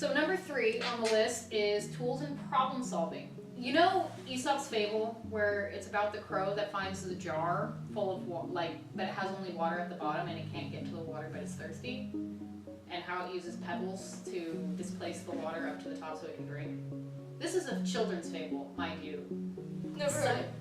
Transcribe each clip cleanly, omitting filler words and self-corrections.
So number 3 on the list is tools and problem solving. You know Aesop's fable where it's about the crow that finds the jar full of but it has only water at the bottom and it can't get to the water but it's thirsty? And how it uses pebbles to displace the water up to the top so it can drink? This is a children's fable, mind you. Never heard it.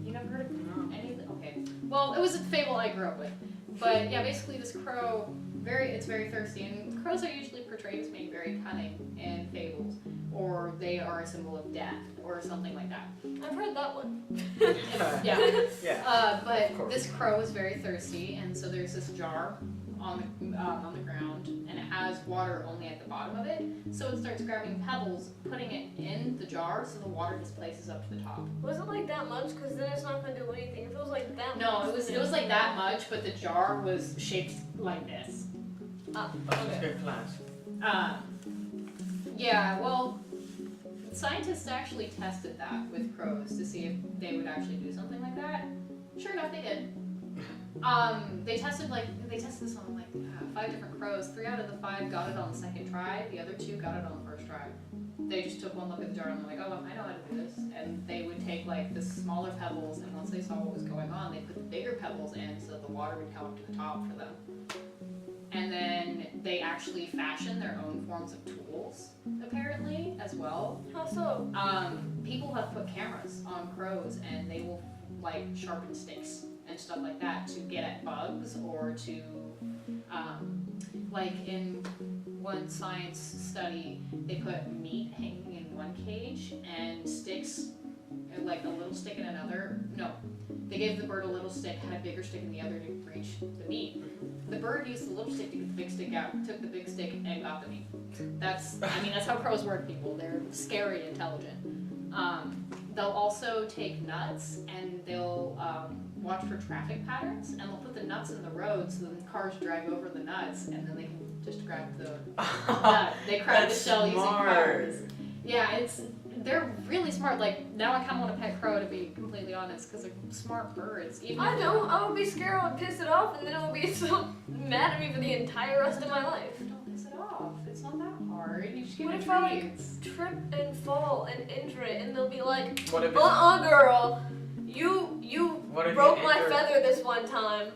You never heard of any of it? Okay. Well, it was a fable I grew up with. But yeah, basically this crow, it's very thirsty, and crows are usually portrayed as being very cunning in fables, or they are a symbol of death, or something like that. I've heard that one. Yeah. But this crow is very thirsty, and so there's this jar on the ground, and it has water only at the bottom of it. So it starts grabbing pebbles, putting it in the jar, so the water displaces up to the top. Was it like that much? Because then it's not going to do anything. If it was like that much. No, it was like that much, but the jar was shaped like this. Okay. Good class. Yeah, well, scientists actually tested that with crows to see if they would actually do something like that. Sure enough, they did. They tested this on 5 different crows. 3 out of the 5 got it on the second try. The other 2 got it on the first try. They just took one look at the jar and they're like, oh, I know how to do this. And they would take the smaller pebbles, and once they saw what was going on, they put the bigger pebbles in so the water would come up to the top for them. And then they actually fashion their own forms of tools, apparently, as well. How so? People have put cameras on crows, and they will sharpen sticks and stuff like that to get at bugs, or to in one science study, they put meat hanging in one cage and sticks, a little stick in another. No, they gave the bird a little stick, had a bigger stick in the other to reach the meat. The bird used the little stick to get the big stick out, took the big stick and got the meat. That's how crows work, people. They're scary intelligent. They'll also take nuts and they'll watch for traffic patterns, and they'll put the nuts in the road so then cars drive over the nuts, and then they can just grab the nut. They crack the shell using cars. Yeah, they're really smart. Now I kind of want a pet crow, to be completely honest, because they're smart birds. I know. I would be scared. I would piss it off, and then I would be so mad at me for the entire rest of my life. Don't piss it off. It's not that hard. You just give What it if I treats. trip and fall and injure it, and they'll be like, What if girl, you What if broke you my injured- feather this one time.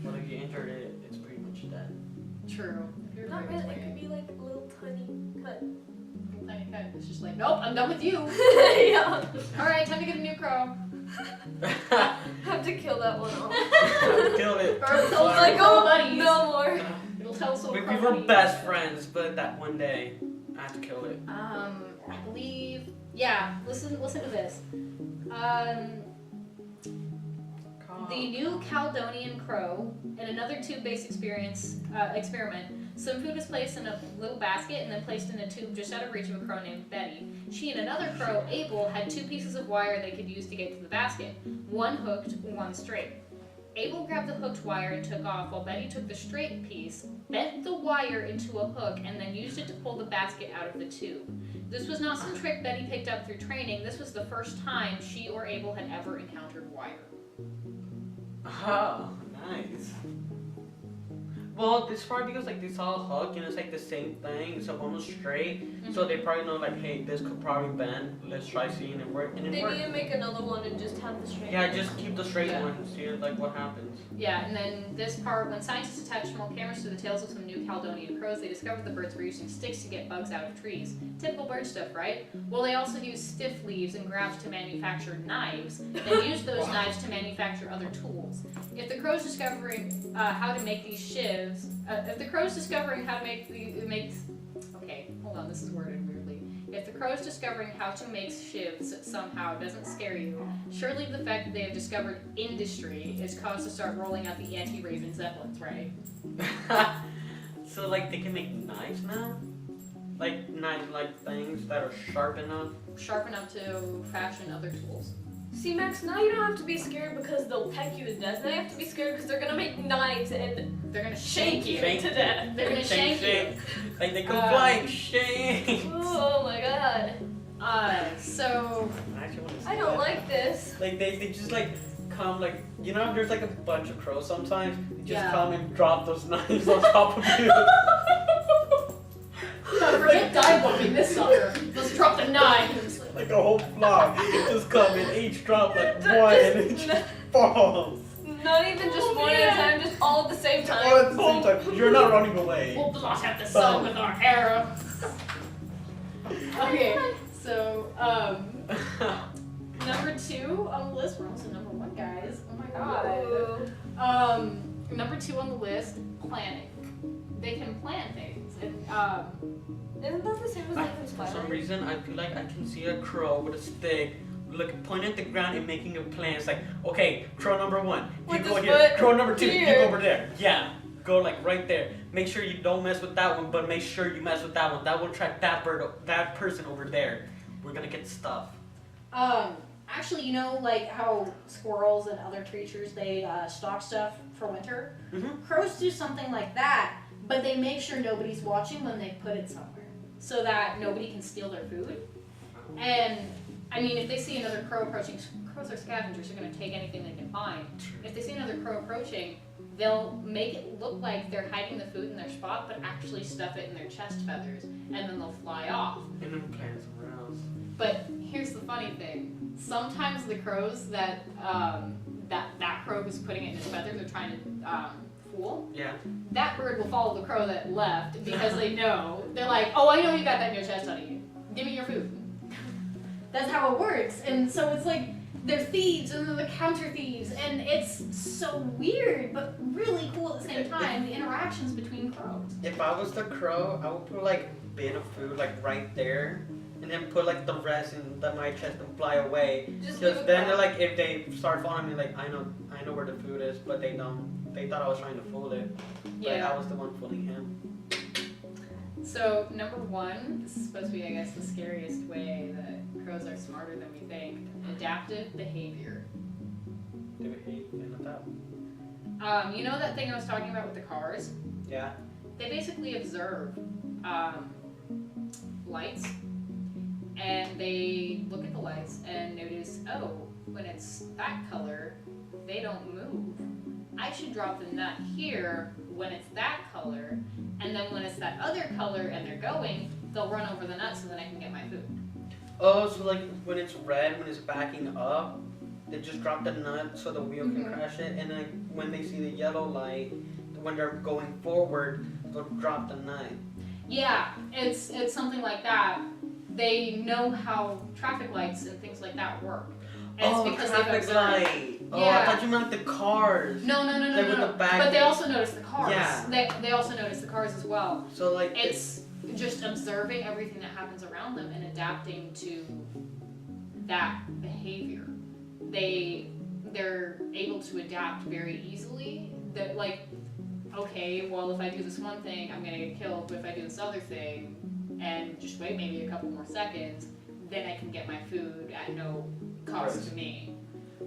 What if you injured it? It's pretty much dead. True. If you're Not very really. It brave. could be like a little tiny cut. Tiny cut. It's just nope, I'm done with you. Yeah. Alright, time to get a new crow. Have to kill that one off. Killed it. Or it's I was like, crow oh, buddies. no more. It'll tell us We crow were buddies. best friends, but that one day I had to kill it. I believe. Yeah. Listen to this. The new Caledonian crow, in another tube-based experiment, some food was placed in a little basket and then placed in a tube just out of reach of a crow named Betty. She and another crow, Abel, had 2 pieces of wire they could use to get to the basket. One hooked, one straight. Abel grabbed the hooked wire and took off, while Betty took the straight piece, bent the wire into a hook, and then used it to pull the basket out of the tube. This was not some trick Betty picked up through training. This was the first time she or Abel had ever encountered wire. Oh, nice. Well, it's probably because they saw a hook and it's the same thing, so one was straight, so they probably know hey, this could probably bend. Let's try seeing it work, and it They worked. need to make another one and just have the straight. Yeah, just keep the straight Yeah. one and see what happens. Yeah, and then this part, when scientists attached small cameras to the tails of some new Caledonian crows, they discovered the birds were using sticks to get bugs out of trees. Typical bird stuff, right? Well, they also used stiff leaves and grass to manufacture knives, then used those knives to manufacture other tools. If the crows discovering how to make these shivs, okay, hold on, this is worded weirdly. If the crows discovering how to make shivs somehow doesn't scare you, surely the fact that they have discovered industry is cause to start rolling out the anti-Raven Zeppelins, right? So they can make knives now? Knives things that are sharp enough? Sharp enough to fashion other tools. See, Max, now you don't have to be scared because they'll peck you to death. Now you have to be scared because they're gonna make knives and They're gonna shank you Shank to death. They're gonna shank you. They go flying shanks. Oh my god. So I don't like this. They just come there's a bunch of crows sometimes. They just Yeah. come and drop those knives on top of you. for Quick, dive bombing this sucker. Let's drop the knives. Like a whole flock. It just come and each drop like one and it just falls. Not even just one at a time, just all at the same time. All at the same time. You're not running away. We'll blast out the sun with our arrow. Okay, so number 2 on the list. We're also number 1, guys. Oh my god. Number 2 on the list, planning. They can plan things, and Isn't that the same as like For some reason, I feel like I can see a crow with a stick, pointing at the ground and making a plan. It's like, okay, crow number 1, you With go his here. foot Crow number 2, you here. go over there. Yeah, go like right there. Make sure you don't mess with that one, but make sure you mess with that one. That will attract that bird, that person over there. We're gonna get stuff. actually, you know, like how squirrels and other creatures, they stock stuff for winter? Mm-hmm. Crows do something like that, but they make sure nobody's watching when they put it somewhere so that nobody can steal their food. And, I mean, if they see another crow approaching, crows are scavengers, they're going to take anything they can find. If they see another crow approaching, they'll make it look like they're hiding the food in their spot, but actually stuff it in their chest feathers, and then they'll fly off. And then plan somewhere else. But here's the funny thing. Sometimes the crows that that crow who's putting it in his feathers are trying to fool, Yeah. that bird will follow the crow that left because they know. They're like, oh, I know you got that in your chest, honey. Give me your food. That's how it works. And so it's like they're thieves and then they're counter thieves, and it's so weird but really cool at the same time. The interactions between crows. If I was the crow, I would put like a bit of food like right there, and then put like the rest in my chest and fly away. Just Because leave then it they're like, if they start following me, like I know where the food is, but they don't. They thought I was trying to fool it. But I was the one fooling him. So number 1, this is supposed to be, I guess, the scariest way that crows are smarter than we think. Adaptive behavior. They behave in that. You know that thing I was talking about with the cars? Yeah. They basically observe lights, and they look at the lights and notice, oh, when it's that color, they don't move. I should drop the nut here when it's that color, and then when it's that other color and they're going, they'll run over the nut so that I can get my food. Oh, so like when it's red, when it's backing up, they just drop the nut so the wheel can crash it, and then when they see the yellow light, when they're going forward, they'll drop the nut. Yeah, it's something like that. They know how traffic lights and things like that work. And it's because they've traffic observed. light. Oh, Yeah. I thought you meant the cars. No. Like with the back But they end. also notice the cars. Yeah. They also notice the cars as well. So like It's just observing everything that happens around them and adapting to that behavior. They're able to adapt very easily. That like, okay, well if I do this one thing, I'm gonna get killed. But if I do this other thing, and just wait maybe a couple more seconds, then I can get my food at no cost to me.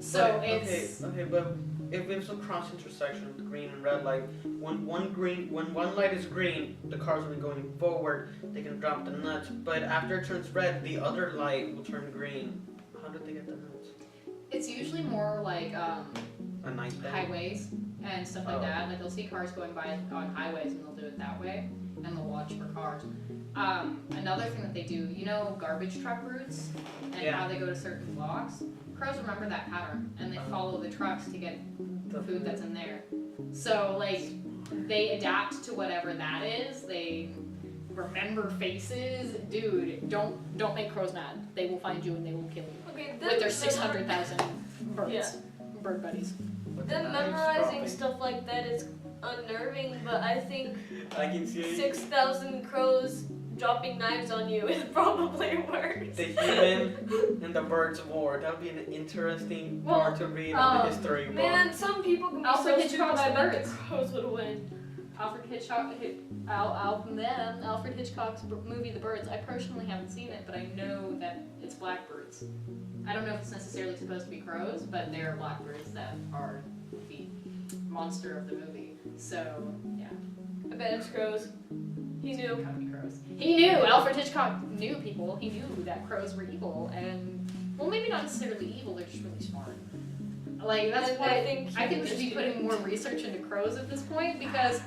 So but, it's okay, but if it's a cross intersection with green and red light, when one light is green, the car's only going forward, they can drop the nuts. But after it turns red, the other light will turn green. How did they get the nuts? it's usually more like A night thing? highways and stuff like Oh. that. Like they'll see cars going by on highways and they'll do it that way, and they'll watch for cars. Another thing that they do, you know, garbage truck routes and Yeah. how they go to certain blocks. Crows remember that pattern and they follow the trucks to get the food that's in there. So like they adapt to whatever that is. They remember faces. Dude, don't make crows mad. They will find you and they will kill you Okay, with their 600,000 birds, Yeah. bird buddies. Then memorizing stuff like that is unnerving, but I think I can see 6,000 crows dropping knives on you is probably worse. the human and the birds war. That would be an interesting Well, part to read on the history book. Man, some people can be Alfred so Hitchcock's stupid. I bet birds. the crows would win. Alfred Hitchcock's movie The Birds. I personally haven't seen it, but I know that it's blackbirds. I don't know if it's necessarily supposed to be crows, but they're blackbirds that are the monster of the movie. So, yeah. I bet it's crows. He knew. Gotta be crows. He knew! Alfred Hitchcock knew people. He knew that crows were evil, and, well, maybe not necessarily evil, they're just really smart. Like that's And why I think we should be just- putting more research into crows at this point because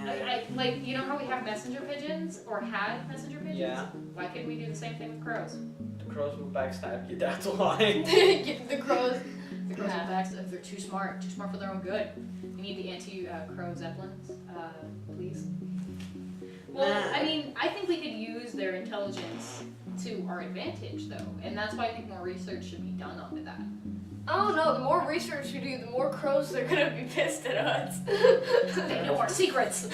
Nah. like you know how we have messenger pigeons or had messenger pigeons? Yeah. Why couldn't we do the same thing with crows? The crows will backstab you, that's why. The crows. The crows are back, they're too smart for their own good. We need the anti-crow zeppelins, please. Well, Nah. I mean, I think we could use their intelligence to our advantage, though, and that's why I think more research should be done onto that. Oh no, the more research you do, the more crows they're gonna be pissed at us. They know our secrets.